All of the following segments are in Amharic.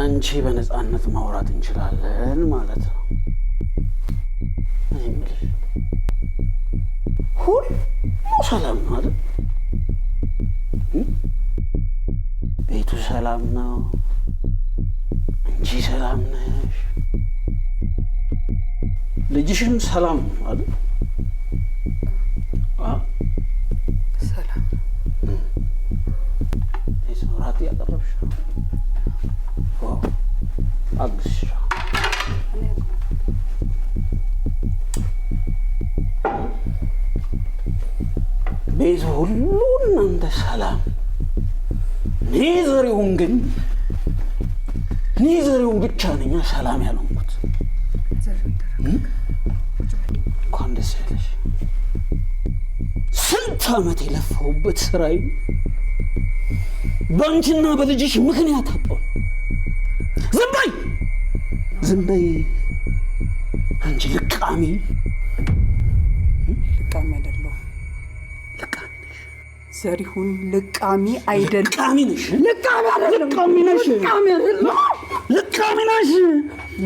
አንቺ በነፃነት ማውራት እንችላለን ማለት ነው። እምልሽ ሁሉ ሰላም ነው አይደል? ቤቱ ሰላም ነው፣ አንቺ ሰላም ነሽ፣ ልጅሽም ሰላም ነው አይደል? ሰላም ራት ያቀረብሽ አግሽ ቤቱ ሁሉ እናንተ ሰላም። ዘሪሁን ግን ዘሪሁን ብቻ ነኝ ሰላም ያልሆንኩት። እንኳን ደስ ያለሽ። ስንት ዓመት የለፋሁበት ስራዬ በአንቺና በልጅሽ ምክንያት አጣሁ። ዝም በይ አንቺ ልቃሚ አይደለሁ። ልቃሚ ነሽ ዘሪሁን፣ ልቃሚ አይደለም። ልቃሚ ነሽ።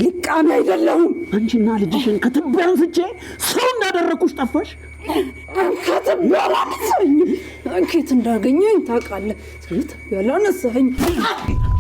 ልቃሚ አይደለሁም። አንቺና ልጅሽን ከትቢያ አንስቼ ሰው እንዳደረኩሽ ጠፋሽ። ከትቢያ አላነሳኸኝም። ከየት እንዳገኘኝ ታውቃለህ? ከትቢያ አላነሳኸኝም።